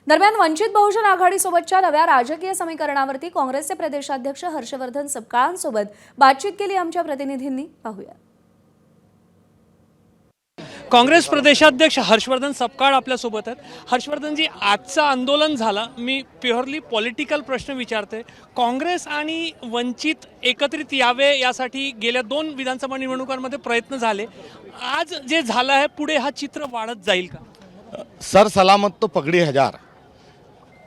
दरम्यान वंचित बहुजन आघाडीसोबतच्या नव्या राजकीय समीकरणावरती काँग्रेसचे प्रदेशाध्यक्ष हर्षवर्धन सपकाळांसोबत बातचीत केली आमच्या प्रतिनिधींनी. पाहूया. काँग्रेस प्रदेशाध्यक्ष हर्षवर्धन सपकाळ आपल्यासोबत आहेत. हर्षवर्धनजी, आजचं आंदोलन झालं, मी प्युअरली पॉलिटिकल प्रश्न विचारते. काँग्रेस आणि वंचित एकत्रित यावे यासाठी गेल्या 2 विधानसभा निवडणुकांमध्ये प्रयत्न झाले. आज जे झालं आहे, पुढे हा चित्र वाढत जाईल का? सर सलामत तो पगडी हजार.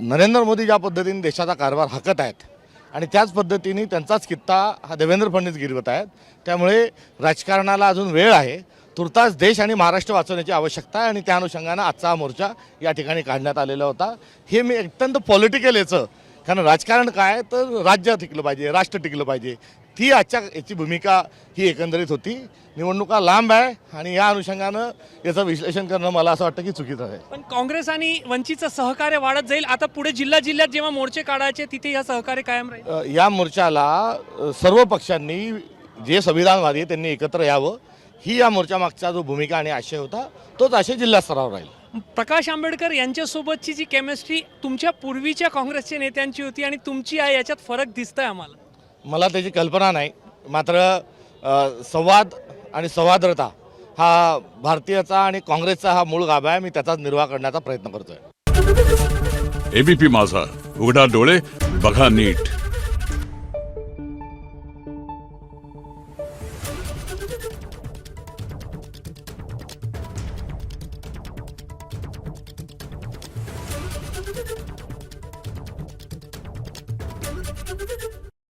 नरेंद्र मोदी ज्या पद्धतीने देशाचा कारभार हाकत आहेत आणि त्याच पद्धतीने त्यांचाच कित्ता हा देवेंद्र फडणवीस गिरवत आहेत. त्यामुळे राजकारणाला अजून वेळ आहे. तुर्तास देश आणि महाराष्ट्र वाचवण्याची आवश्यकता आहे आणि त्या अनुषंगानं आजचा हा मोर्चा या ठिकाणी काढण्यात आलेला होता. हे मी अत्यंत पॉलिटिकल याचं, कारण राजकारण काय तर राज्य टिकलं पाहिजे, राष्ट्र टिकलं पाहिजे, ती आजच्या याची भूमिका ही एकंदरीत होती. निवडणुका लांब आहे आणि या अनुषंगानं याचं विश्लेषण करणं मला असं वाटतं की चुकीचं आहे. पण काँग्रेस आणि वंचितचं सहकार्य वाढत जाईल. आता पुढे जिल्ह्यात जेव्हा मोर्चे काढायचे तिथे या सहकार्य कायम राहील. या मोर्चाला सर्व पक्षांनी जे संविधानवादी आहे त्यांनी एकत्र यावं, ही या मोर्चामागचा जो भूमिका आणि आशय होता तोच आशय जिल्हा स्तरावर राहील. प्रकाश आंबेडकर यांच्यासोबतची जी केमिस्ट्री तुमच्या पूर्वीच्या काँग्रेसच्या नेत्यांची होती आणि तुमची आहे, याच्यात फरक दिसतोय आम्हाला. मला त्याची कल्पना नाही, मात्र संवाद आणि सौहार्दता हा भारतीयचा आणि काँग्रेसचा हा मूळ गाभा आहे. मी त्याचाच निर्वाह करण्याचा प्रयत्न करतोय. एबीपी माझा, उघडा डोळे बघा नीट.